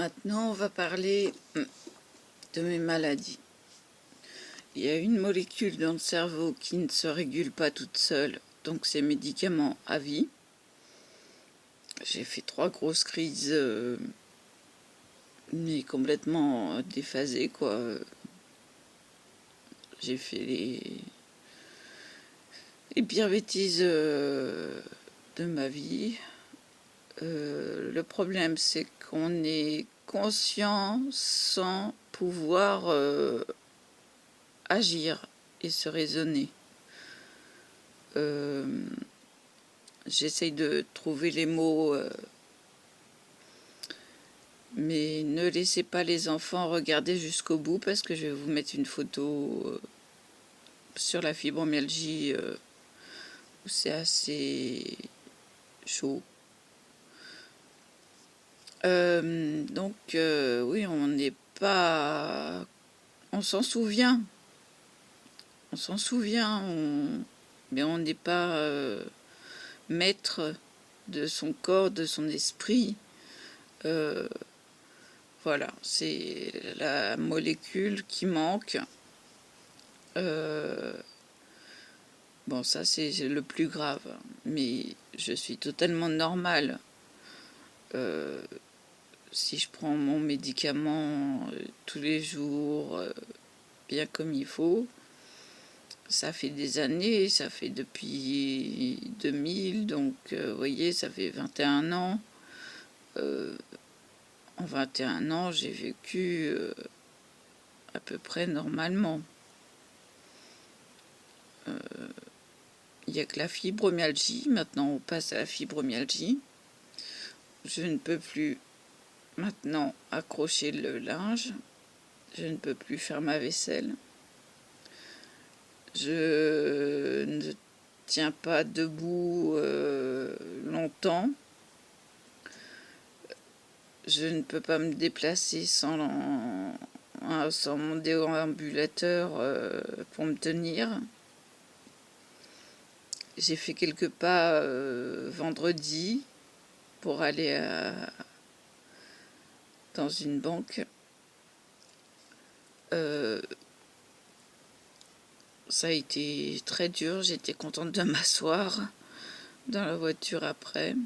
Maintenant, on va parler de mes maladies. Il y a une molécule dans le cerveau qui ne se régule pas toute seule, donc c'est médicaments à vie. J'ai fait 3 grosses crises, mais complètement déphasées, quoi. J'ai fait les pires bêtises de ma vie. Le problème, c'est qu'on est conscient sans pouvoir agir et se raisonner. J'essaye de trouver les mots, mais ne laissez pas les enfants regarder jusqu'au bout parce que je vais vous mettre une photo sur la fibromyalgie où c'est assez chaud. Donc oui, on n'est pas... On s'en souvient. On s'en souvient, mais on n'est pas maître de son corps, de son esprit. Voilà, c'est la molécule qui manque. Bon, ça c'est le plus grave, mais je suis totalement normale. Si je prends mon médicament tous les jours, bien comme il faut, ça fait des années, ça fait depuis 2000, donc vous voyez, ça fait 21 ans. En 21 ans, j'ai vécu à peu près normalement. Il n'y a que la fibromyalgie. Maintenant, on passe à la fibromyalgie. Je ne peux plus maintenant accrocher le linge. Je ne peux plus faire ma vaisselle. Je ne tiens pas debout longtemps. Je ne peux pas me déplacer sans mon déambulateur pour me tenir. J'ai fait quelques pas vendredi pour aller dans une banque. Ça a été très dur, j'étais contente de m'asseoir dans la voiture après.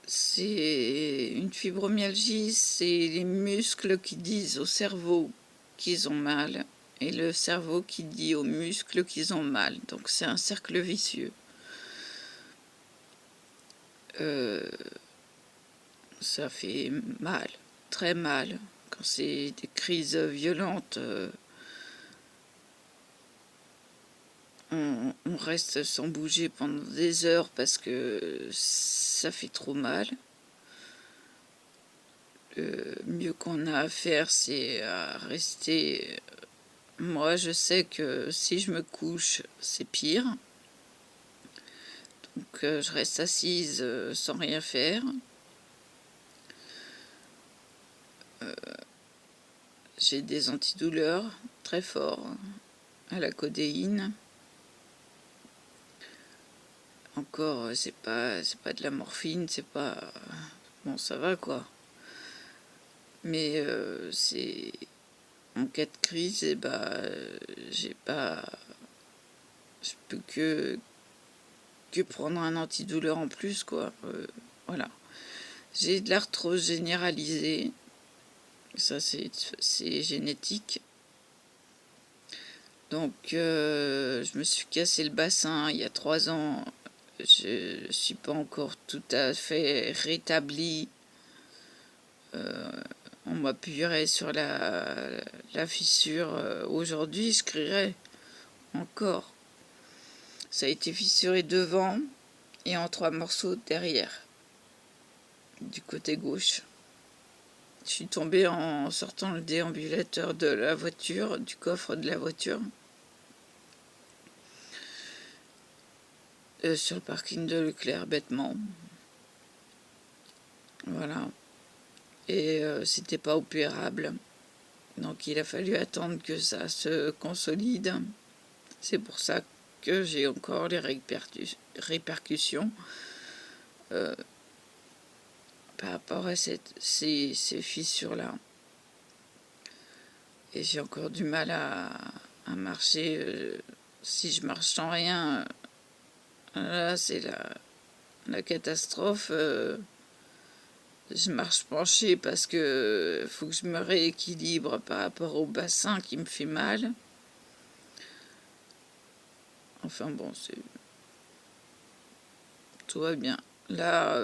C'est une fibromyalgie, c'est les muscles qui disent au cerveau qu'ils ont mal et le cerveau qui dit aux muscles qu'ils ont mal. Donc c'est un cercle vicieux. Ça fait mal, très mal. Quand c'est des crises violentes, on reste sans bouger pendant des heures parce que ça fait trop mal. Le mieux qu'on a à faire, c'est à rester... Moi, je sais que si je me couche, c'est pire. Donc, je reste assise sans rien faire. J'ai des antidouleurs très forts à la codéine. Encore, c'est pas de la morphine, c'est pas... Bon, ça va, quoi. Mais c'est... En cas de crise, eh ben, j'ai pas... Je peux que prendre un antidouleur en plus, quoi. Voilà. J'ai de l'arthrose généralisée. Ça, c'est génétique. Donc, je me suis cassé le bassin il y a 3 ans. Je ne suis pas encore tout à fait rétablie. On m'appuierait sur la fissure. Aujourd'hui, je crierais encore. Ça a été fissuré devant et en 3 morceaux derrière, du côté gauche. Je suis tombée en sortant le déambulateur de la voiture, du coffre de la voiture, sur le parking de Leclerc, bêtement. Voilà. Et c'était pas opérable. Donc il a fallu attendre que ça se consolide. C'est pour ça que j'ai encore les répercussions par rapport à ces fissures-là. Et j'ai encore du mal à marcher. Si je marche sans rien, là c'est la catastrophe. Je marche penchée parce que faut que je me rééquilibre par rapport au bassin qui me fait mal. Enfin bon, tout va bien. Là,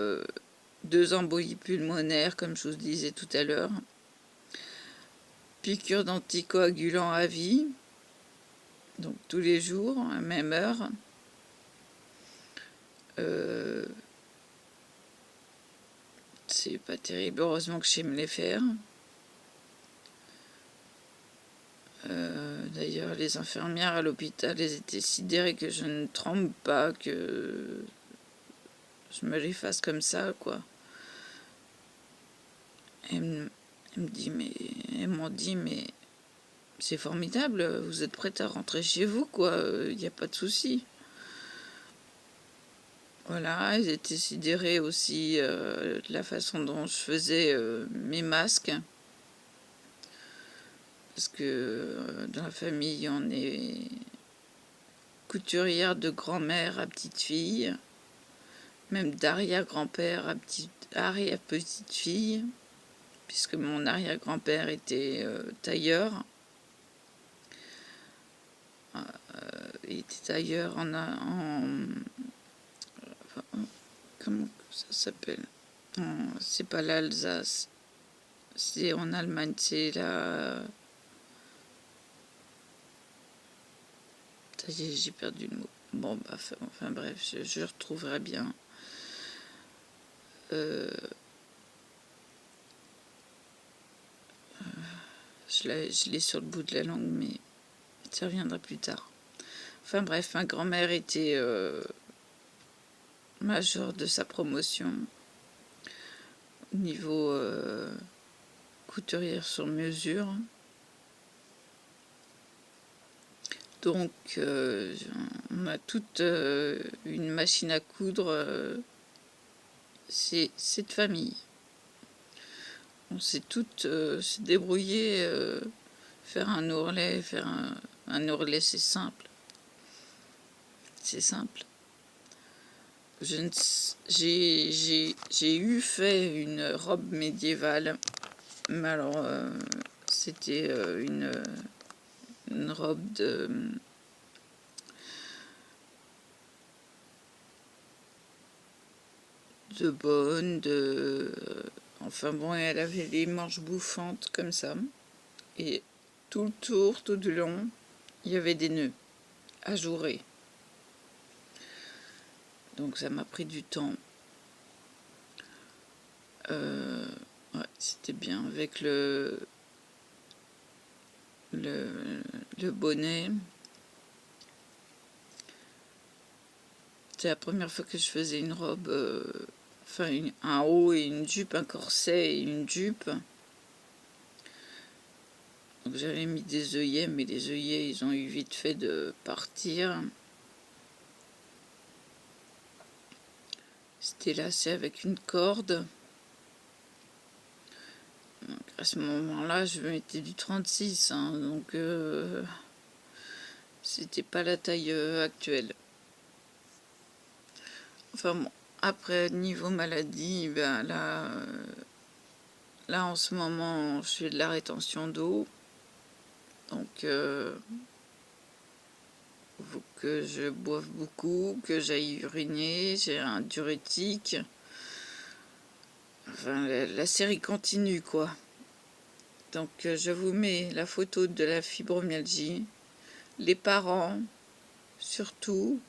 2 embolies pulmonaires, comme je vous disais tout à l'heure. Piqûre d'anticoagulant à vie. Donc tous les jours, à même heure. C'est pas terrible, heureusement que je sais me les faire. D'ailleurs, les infirmières à l'hôpital, elles étaient sidérées que je ne tremble pas, que je me les fasse comme ça, quoi. Elles m'ont dit, mais c'est formidable, vous êtes prête à rentrer chez vous, quoi, il n'y a pas de souci. Voilà, elles étaient sidérées aussi de la façon dont je faisais mes masques. Parce que dans la famille, on est couturière de grand-mère à petite-fille, même d'arrière-grand-père à arrière-petite-fille, puisque mon arrière-grand-père était tailleur. Il était tailleur comment ça s'appelle? C'est pas l'Alsace, c'est en Allemagne, c'est la... Ça y est, j'ai perdu le mot. Bon, bah, enfin bref, je retrouverai bien. Je l'ai sur le bout de la langue, mais ça reviendra plus tard. Enfin bref, ma grand-mère était majeure de sa promotion au niveau couturière sur mesure. Donc, on a toute une machine à coudre. C'est de famille. On sait toutes se débrouiller, faire un ourlet, un ourlet, c'est simple. C'est simple. J'ai eu fait une robe médiévale, mais alors c'était une robe de bonne, enfin bon, elle avait les manches bouffantes comme ça, et tout le tour, tout du long, il y avait des nœuds ajourés. Donc ça m'a pris du temps. Ouais, c'était bien avec le bonnet. C'est la première fois que je faisais une robe, enfin un haut et une jupe, un corset et une jupe. Donc j'avais mis des œillets, mais les œillets, ils ont eu vite fait de partir. C'était lacé avec une corde. Donc à ce moment-là, je mettais du 36, hein, donc c'était pas la taille actuelle. Enfin bon, après, niveau maladie, ben là en ce moment, je fais de la rétention d'eau. Donc, il faut que je boive beaucoup, que j'aille uriner, j'ai un diurétique. Enfin, la série continue, quoi. Donc, je vous mets la photo de la fibromyalgie. Les parents, surtout,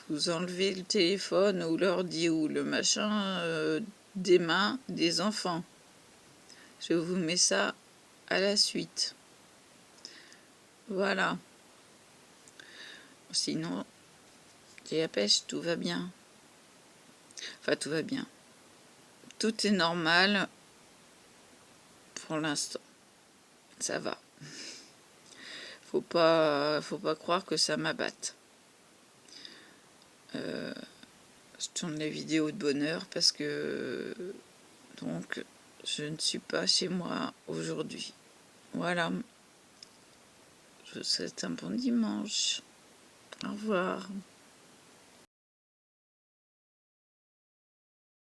vous enlevez le téléphone ou l'ordi ou le machin des mains des enfants. Je vous mets ça à la suite. Voilà. Sinon, j'ai la pêche, tout va bien. Enfin, tout va bien. Tout est normal pour l'instant. Ça va. Faut pas croire que ça m'abatte. Je tourne les vidéos de bonne heure parce que donc je ne suis pas chez moi aujourd'hui. Voilà. Je vous souhaite un bon dimanche. Au revoir.